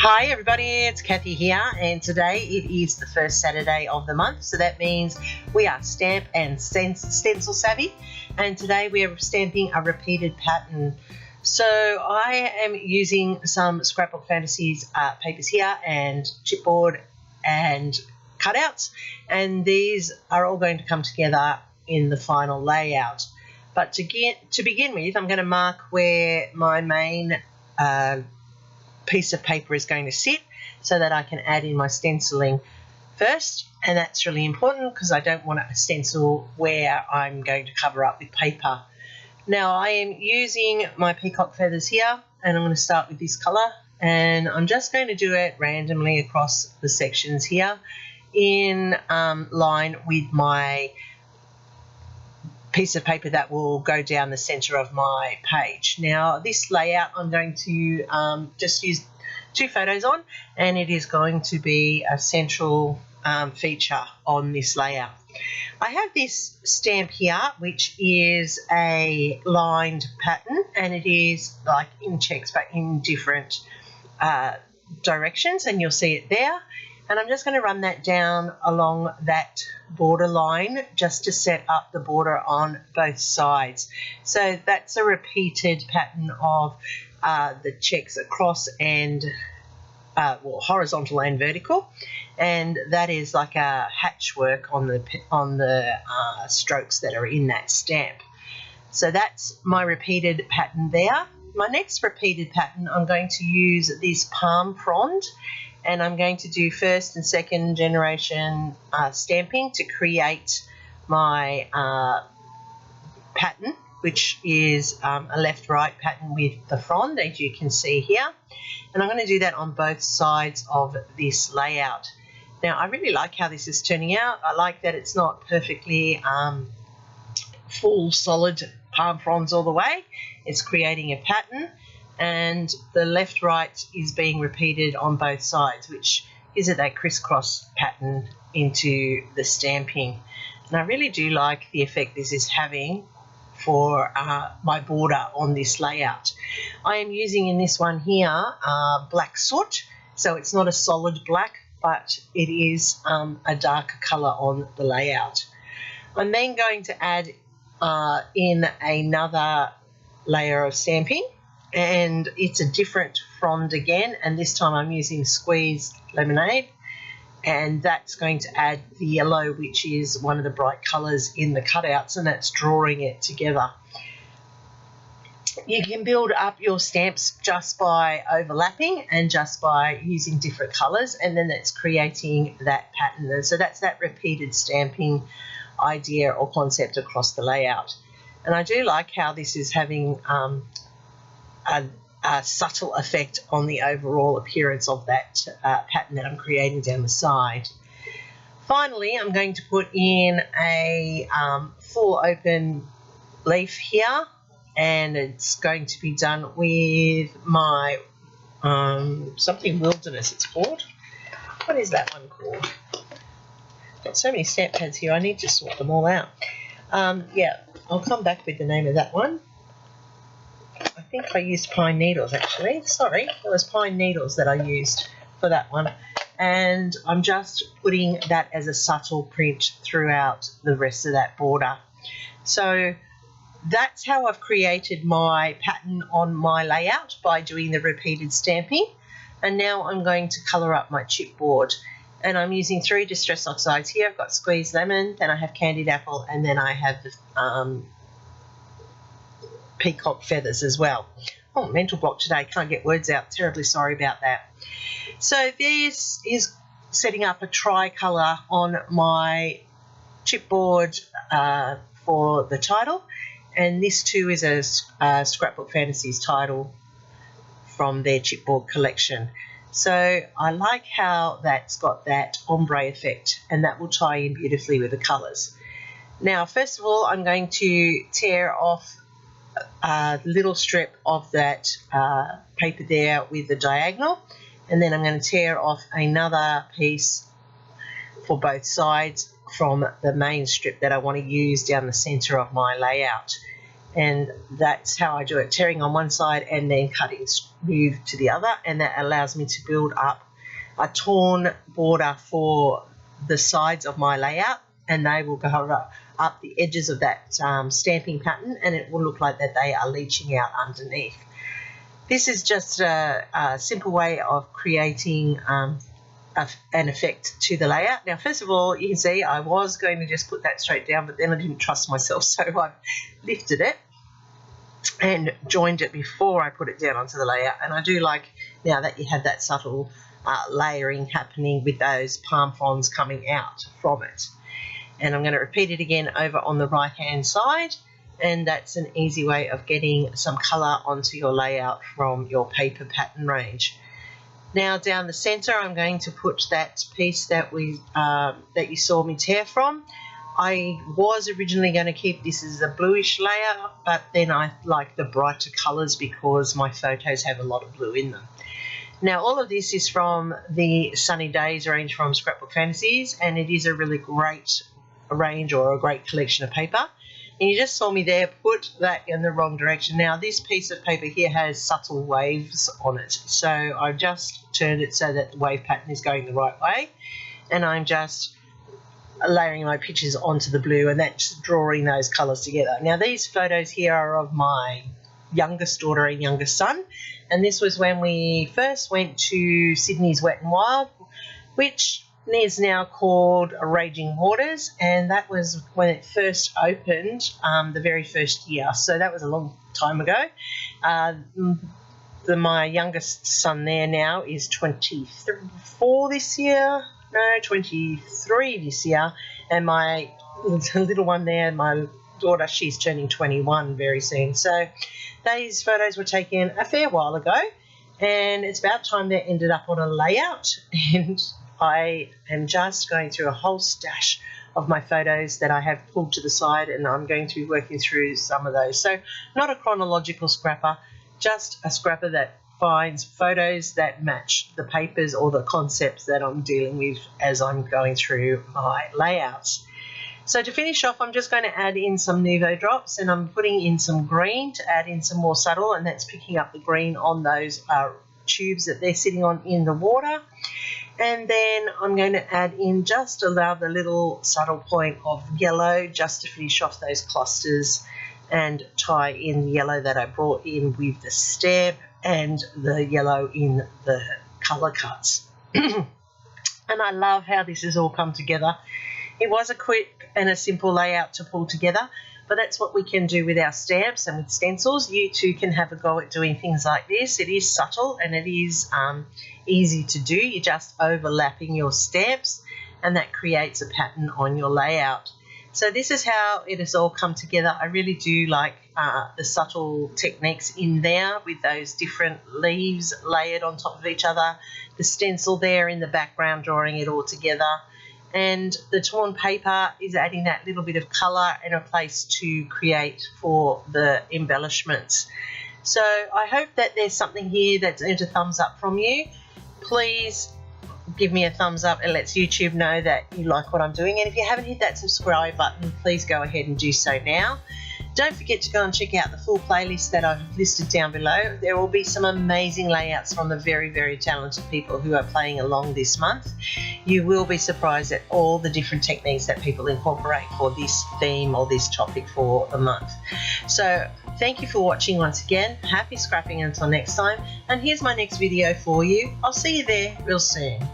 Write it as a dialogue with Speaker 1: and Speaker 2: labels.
Speaker 1: Hi everybody, it's Kathy here, and today it is the first Saturday of the month, so that means we are stamp and stencil savvy, and today we are stamping a repeated pattern. So I am using some Scrapbook Fantasies papers here and chipboard and cutouts, and these are all going to come together in the final layout. But to begin with, I'm going to mark where my main piece of paper is going to sit so that I can add in my stenciling first, and that's really important because I don't want to stencil where I'm going to cover up with paper. Now I am using my peacock feathers here, and I'm going to start with this colour, and I'm just going to do it randomly across the sections here in line with my piece of paper that will go down the centre of my page. Now this layout I'm going to just use two photos on, and it is going to be a central feature on this layout. I have this stamp here which is a lined pattern, and it is like in checks but in different directions, and you'll see it there. And I'm just going to run that down along that border line just to set up the border on both sides. So that's a repeated pattern of the checks across and horizontal and vertical, and that is like a hatchwork on the strokes that are in that stamp. So that's my repeated pattern there. My next repeated pattern, I'm going to use this palm frond, and I'm going to do first and second generation stamping to create my pattern, which is a left-right pattern with the frond, as you can see here. And I'm going to do that on both sides of this layout. Now I really like how this is turning out. I like that it's not perfectly full solid palm fronds all the way. It's creating a pattern, and the left-right is being repeated on both sides, which gives it that crisscross pattern into the stamping. And I really do like the effect this is having for my border on this layout. I am using in this one here black soot, so it's not a solid black, but it is a darker colour on the layout. I'm then going to add in another layer of stamping, and it's a different frond again, and this time I'm using squeezed lemonade, and that's going to add the yellow, which is one of the bright colours in the cutouts, and that's drawing it together. You can build up your stamps just by overlapping and just by using different colours, and then that's creating that pattern. And so that's that repeated stamping idea or concept across the layout. And I do like how this is having a subtle effect on the overall appearance of that pattern that I'm creating down the side. Finally, I'm going to put in a full open leaf here, and it's going to be done with my something wilderness it's called. What is that one called? I've got so many stamp pads here, I need to sort them all out. Yeah, I'll come back with the name of that one. I think I used pine needles actually. Sorry, it was pine needles that I used for that one. And I'm just putting that as a subtle print throughout the rest of that border. So that's how I've created my pattern on my layout, by doing the repeated stamping. And now I'm going to colour up my chipboard. And I'm using 3 distress oxides here. I've got squeezed lemon, then I have candied apple, and then I have the peacock feathers as well. Oh, mental block today, can't get words out, terribly sorry about that. So this is setting up a tricolour on my chipboard for the title, and this too is a Scrapbook Fantasies title from their chipboard collection. So I like how that's got that ombre effect, and that will tie in beautifully with the colours. Now first of all, I'm going to tear off a little strip of that paper there with the diagonal, and then I'm going to tear off another piece for both sides from the main strip that I want to use down the centre of my layout. and that's how I do it, tearing on one side and then cutting smooth to the other, and that allows me to build up a torn border for the sides of my layout, and they will go up the edges of that stamping pattern, and it will look like that they are leaching out underneath. This is just a simple way of creating an effect to the layout. Now, first of all, you can see I was going to just put that straight down, but then I didn't trust myself, so I've lifted it and joined it before I put it down onto the layout. And I do like now that you have that subtle layering happening with those palm fronds coming out from it. And I'm going to repeat it again over on the right hand side, and that's an easy way of getting some colour onto your layout from your paper pattern range. Now down the centre, I'm going to put that piece that you saw me tear from. I was originally going to keep this as a bluish layer, but then I like the brighter colours because my photos have a lot of blue in them. Now all of this is from the Sunny Days range from Scrapbook Fantasies, and it is a really great range or a great collection of paper. And you just saw me there put that in the wrong direction. Now this piece of paper here has subtle waves on it, so I've just turned it so that the wave pattern is going the right way, and I'm just layering my pictures onto the blue, and that's drawing those colours together. Now these photos here are of my youngest daughter and youngest son, and this was when we first went to Sydney's Wet and Wild, which is now called Raging Waters, and that was when it first opened the very first year, so that was a long time ago. My youngest son there now is 24 this year, no, 23 this year, and my little one there, my daughter, she's turning 21 very soon. So these photos were taken a fair while ago, and it's about time they ended up on a layout, and I am just going through a whole stash of my photos that I have pulled to the side, and I'm going to be working through some of those. So not a chronological scrapper, just a scrapper that finds photos that match the papers or the concepts that I'm dealing with as I'm going through my layouts. So to finish off, I'm just going to add in some Nuvo drops, and I'm putting in some green to add in some more subtle, and that's picking up the green on those tubes that they're sitting on in the water. And then I'm going to add in just another little subtle point of yellow just to finish off those clusters and tie in the yellow that I brought in with the stamp and the yellow in the colour cuts. And I love how this has all come together. It was a quick and a simple layout to pull together, but that's what we can do with our stamps and with stencils. You too can have a go at doing things like this. It is subtle and it is easy to do. You're just overlapping your stamps, and that creates a pattern on your layout. So this is how it has all come together. I really do like the subtle techniques in there with those different leaves layered on top of each other, the stencil there in the background drawing it all together, and the torn paper is adding that little bit of colour and a place to create for the embellishments. So I hope that there's something here that's earned a thumbs up from you. Please give me a thumbs up and lets YouTube know that you like what I'm doing. And if you haven't hit that subscribe button, please go ahead and do so now. Don't forget to go and check out the full playlist that I've listed down below. There will be some amazing layouts from the very, very talented people who are playing along this month. You will be surprised at all the different techniques that people incorporate for this theme or this topic for the month. So thank you for watching once again. Happy scrapping until next time. And here's my next video for you. I'll see you there real soon.